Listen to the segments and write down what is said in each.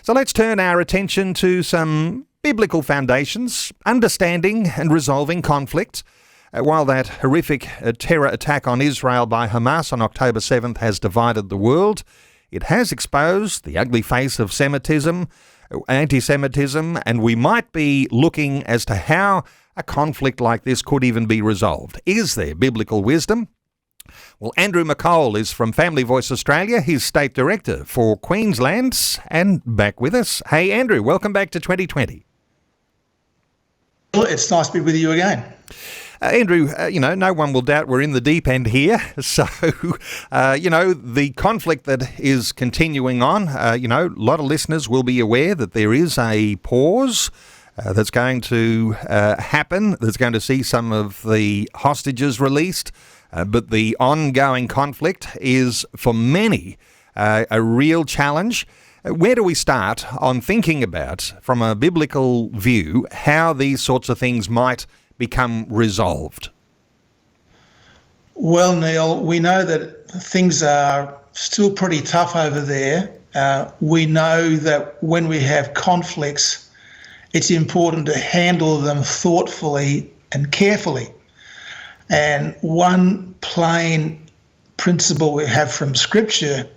So let's turn our attention to some biblical foundations, understanding and resolving conflict. While that horrific terror attack on Israel by Hamas on October 7th has divided the world, it has exposed the ugly face of Semitism, anti-Semitism, and we might be looking as to how a conflict like this could even be resolved. Is there biblical wisdom? Well, Andrew McColl is from Family Voice Australia. He's State Director for Queensland and back with us. Hey, Andrew, welcome back to 2020. Well, it's nice to be with you again. Andrew, no one will doubt we're in the deep end here. So, the conflict that is continuing on, a lot of listeners will be aware that there is a pause that's going to happen. That's going to see some of the hostages released. But the ongoing conflict is, for many, a real challenge. Where do we start on thinking about, from a biblical view, how these sorts of things might become resolved? Well, Neil, we know that things are still pretty tough over there. We know that when we have conflicts, it's important to handle them thoughtfully and carefully. And one plain principle we have from Scripture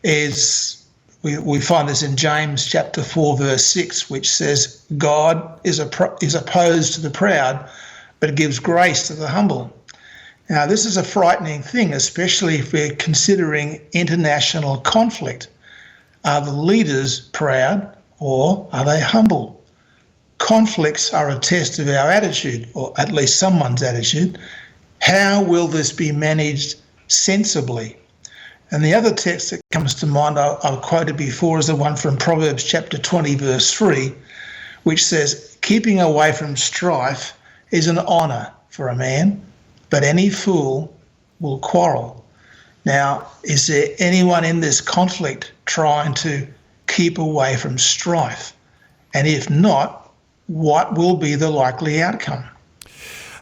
is, we find this in James chapter 4, verse 6, which says, God is opposed to the proud, but gives grace to the humble. Now, this is a frightening thing, especially if we're considering international conflict. Are the leaders proud or are they humble? Conflicts are a test of our attitude, or at least someone's attitude. How will this be managed sensibly? And the other text that comes to mind, I've quoted before, is the one from Proverbs chapter 20, verse 3, which says, keeping away from strife is an honour for a man, but any fool will quarrel. Now, is there anyone in this conflict trying to keep away from strife? And if not, what will be the likely outcome?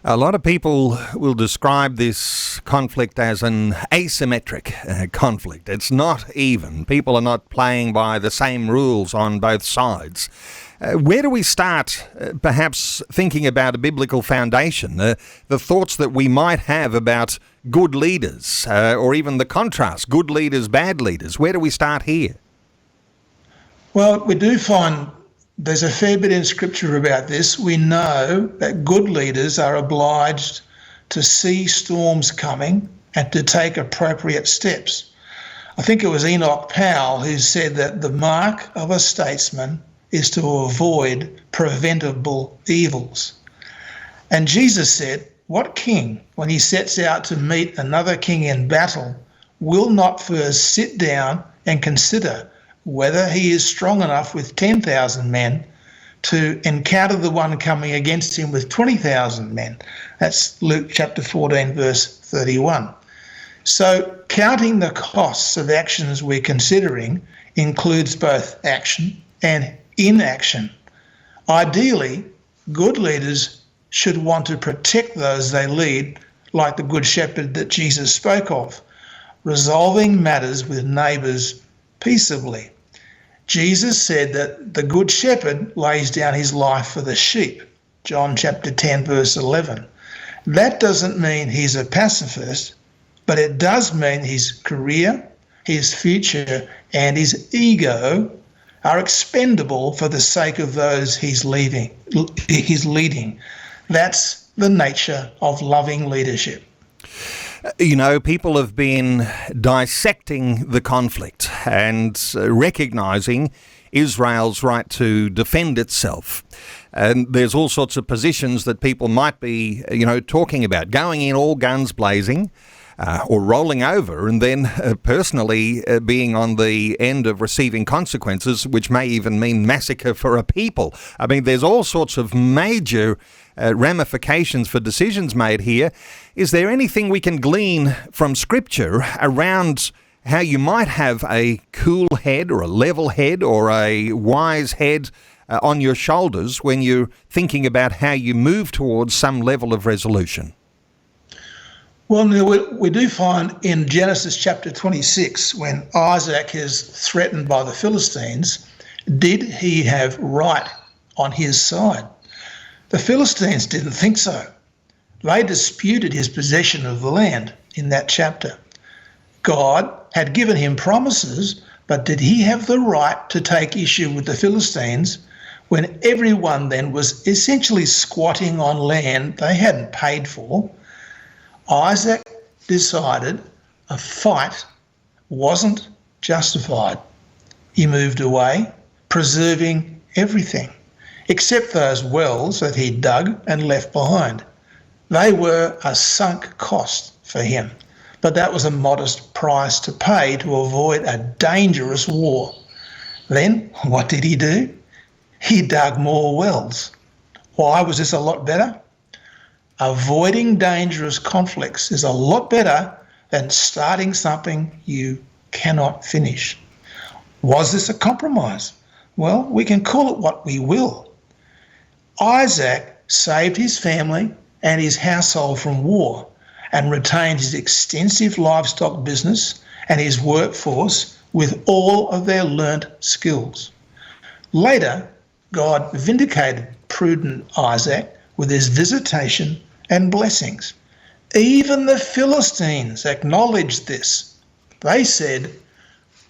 A lot of people will describe this conflict as an asymmetric conflict. It's not even. People are not playing by the same rules on both sides. Where do we start, perhaps thinking about a biblical foundation, the thoughts that we might have about good leaders, or even the contrast, good leaders, bad leaders? Where do we start here? Well, we do find there's a fair bit in Scripture about this. We know that good leaders are obliged to see storms coming and to take appropriate steps. I think it was Enoch Powell who said that the mark of a statesman is to avoid preventable evils. And Jesus said, what king, when he sets out to meet another king in battle, will not first sit down and consider whether he is strong enough with 10,000 men to encounter the one coming against him with 20,000 men. That's Luke chapter 14, verse 31. So counting the costs of actions we're considering includes both action and inaction. Ideally, good leaders should want to protect those they lead, like the Good Shepherd that Jesus spoke of, resolving matters with neighbours peaceably. Jesus said that the Good Shepherd lays down his life for the sheep, John chapter 10, verse 11. That doesn't mean he's a pacifist, but it does mean his career, his future, and his ego are expendable for the sake of those he's leading. That's the nature of loving leadership. People have been dissecting the conflict and recognising Israel's right to defend itself. And there's all sorts of positions that people might be, talking about, going in all guns blazing, or rolling over and then personally being on the end of receiving consequences, which may even mean massacre for a people. I mean, there's all sorts of major ramifications for decisions made here. Is there anything we can glean from Scripture around how you might have a cool head or a level head or a wise head on your shoulders when you're thinking about how you move towards some level of resolution? Well, we do find in Genesis chapter 26, when Isaac is threatened by the Philistines, Did he have right on his side? The Philistines didn't think so. They disputed his possession of the land in that chapter. God had given him promises, but did he have the right to take issue with the Philistines when everyone then was essentially squatting on land they hadn't paid for? Isaac decided a fight wasn't justified. He moved away, preserving everything, except those wells that he dug and left behind. They were a sunk cost for him, but that was a modest price to pay to avoid a dangerous war. Then, what did he do? He dug more wells. Why was this a lot better? Avoiding dangerous conflicts is a lot better than starting something you cannot finish. Was this a compromise? Well, we can call it what we will. Isaac saved his family and his household from war and retained his extensive livestock business and his workforce with all of their learnt skills. Later, God vindicated prudent Isaac with his visitation and blessings. Even the Philistines acknowledged this. They said,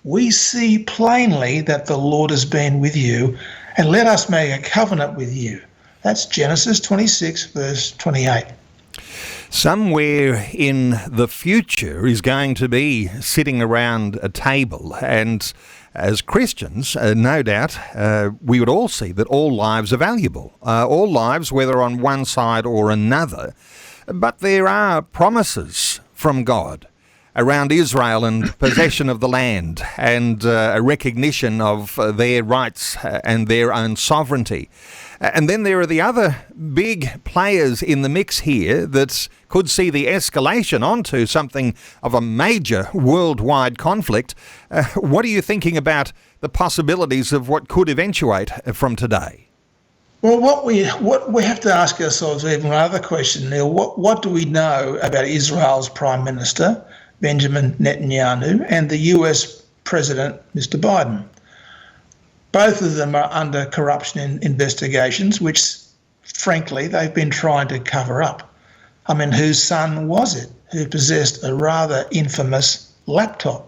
"We see plainly that the Lord has been with you, and let us make a covenant with you." That's Genesis 26, verse 28. Somewhere in the future is going to be sitting around a table, and as Christians, no doubt, we would all see that all lives are valuable. All lives, whether on one side or another. But there are promises from God around Israel and possession of the land and a recognition of their rights and their own sovereignty. And then there are the other big players in the mix here that could see the escalation onto something of a major worldwide conflict. What are you thinking about the possibilities of what could eventuate from today? Well, what we have to ask ourselves even another question, Neil. What do we know about Israel's Prime Minister, Benjamin Netanyahu, and the US President, Mr. Biden? Both of them are under corruption investigations, which, frankly, they've been trying to cover up. I mean, whose son was it who possessed a rather infamous laptop?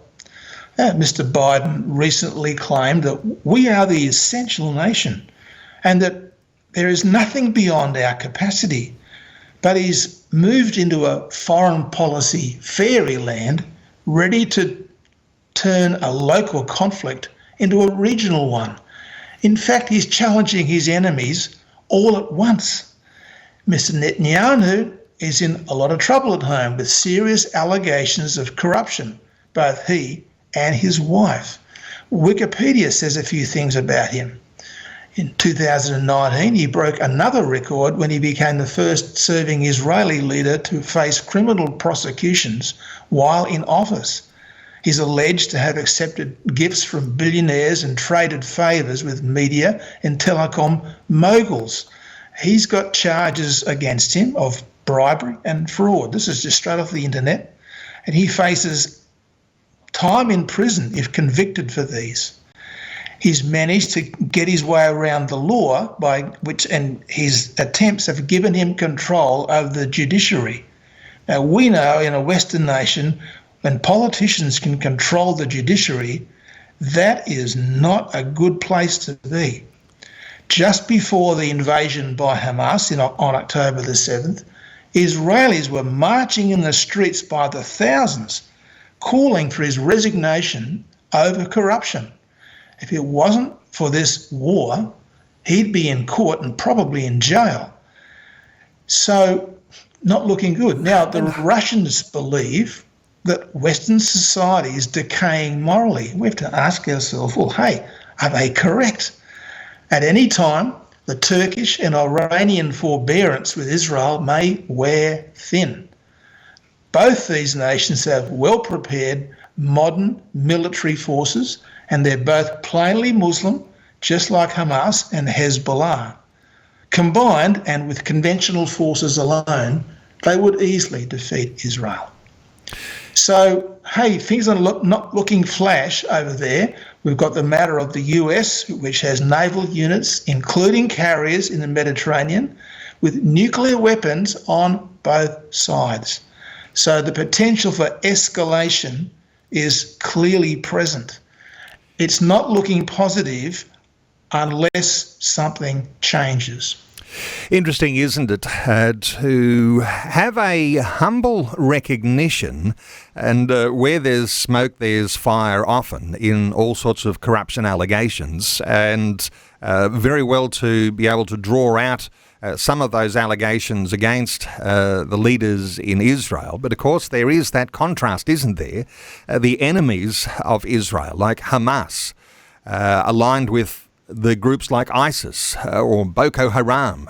Mr. Biden recently claimed that we are the essential nation and that there is nothing beyond our capacity. But he's moved into a foreign policy fairyland, ready to turn a local conflict into a regional one. In fact, he's challenging his enemies all at once. Mr. Netanyahu is in a lot of trouble at home with serious allegations of corruption, both he and his wife. Wikipedia says a few things about him. In 2019, he broke another record when he became the first serving Israeli leader to face criminal prosecutions while in office. He's alleged to have accepted gifts from billionaires and traded favours with media and telecom moguls. He's got charges against him of bribery and fraud. This is just straight off the internet. And he faces time in prison if convicted for these. He's managed to get his way around the law and his attempts have given him control over the judiciary. Now, we know in a Western nation, when politicians can control the judiciary, that is not a good place to be. Just before the invasion by Hamas on October the 7th, Israelis were marching in the streets by the thousands, calling for his resignation over corruption. If it wasn't for this war, he'd be in court and probably in jail. So, not looking good. Now, the Russians believe that Western society is decaying morally. We have to ask ourselves, well, hey, are they correct? At any time, the Turkish and Iranian forbearance with Israel may wear thin. Both these nations have well-prepared modern military forces, and they're both plainly Muslim, just like Hamas and Hezbollah. Combined, and with conventional forces alone, they would easily defeat Israel. So, hey, things are not looking flash over there We've got the matter of the US, which has naval units, including carriers in the Mediterranean, with nuclear weapons on both sides. So the potential for escalation is clearly present. It's not looking positive unless something changes. Interesting, isn't it, to have a humble recognition, and where there's smoke, there's fire often in all sorts of corruption allegations, and very well to be able to draw out some of those allegations against the leaders in Israel. But of course, there is that contrast, isn't there? The enemies of Israel, like Hamas, aligned with the groups like ISIS or Boko Haram,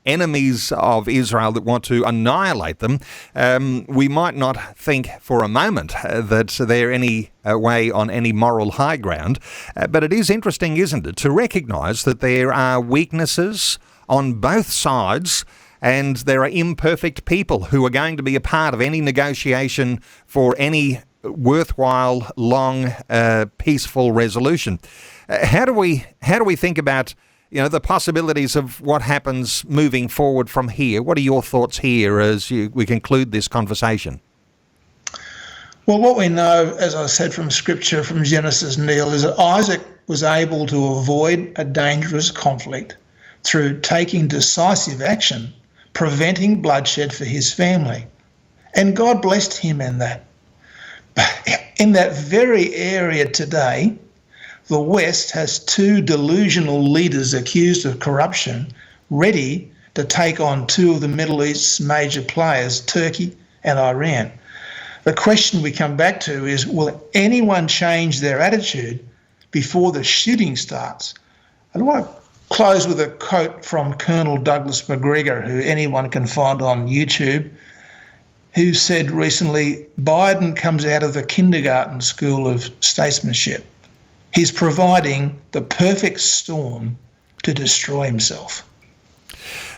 enemies of Israel that want to annihilate them. We might not think for a moment that they're any way on any moral high ground, but it is interesting, isn't it, to recognise that there are weaknesses on both sides, and there are imperfect people who are going to be a part of any negotiation for any worthwhile, long, peaceful resolution. How do we think about, the possibilities of what happens moving forward from here? What are your thoughts here as we conclude this conversation? Well, what we know, as I said from Scripture, from Genesis, Neil, is that Isaac was able to avoid a dangerous conflict through taking decisive action, preventing bloodshed for his family. And God blessed him in that. In that very area today, the West has two delusional leaders accused of corruption, ready to take on two of the Middle East's major players, Turkey and Iran. The question we come back to is, will anyone change their attitude before the shooting starts? I want to close with a quote from Colonel Douglas McGregor, who anyone can find on YouTube, who said recently, Biden comes out of the kindergarten school of statesmanship. He's providing the perfect storm to destroy himself.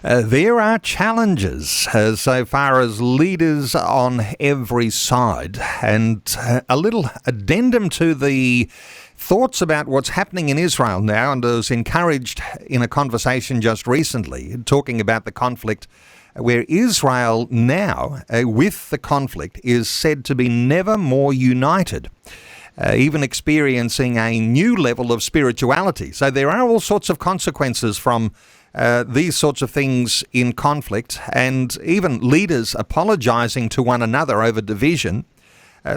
There are challenges so far as leaders on every side, and a little addendum to the thoughts about what's happening in Israel now, and I was encouraged in a conversation just recently talking about the conflict where Israel now, with the conflict, is said to be never more united. Even experiencing a new level of spirituality. So there are all sorts of consequences from these sorts of things in conflict, and even leaders apologising to one another over division,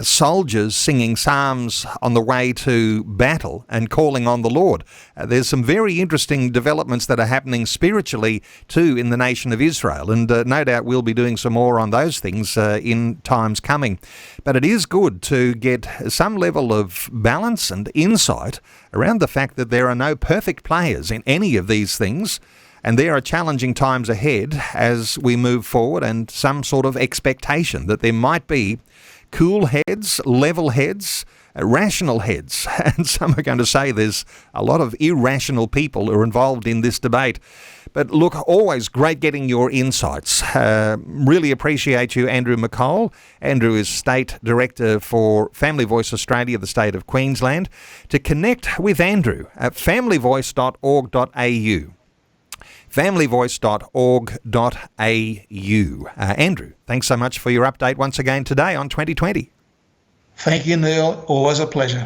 soldiers singing psalms on the way to battle and calling on the Lord. There's some very interesting developments that are happening spiritually too in the nation of Israel, and no doubt we'll be doing some more on those things in times coming. But it is good to get some level of balance and insight around the fact that there are no perfect players in any of these things, and there are challenging times ahead as we move forward, and some sort of expectation that there might be cool heads, level heads, rational heads. And some are going to say there's a lot of irrational people who are involved in this debate. But look, always great getting your insights. Really appreciate you, Andrew McColl. Andrew is State Director for Family Voice Australia, the state of Queensland. To connect with Andrew at familyvoice.org.au. familyvoice.org.au. Andrew, thanks so much for your update once again today on 2020. Thank you, Neil. Always a pleasure.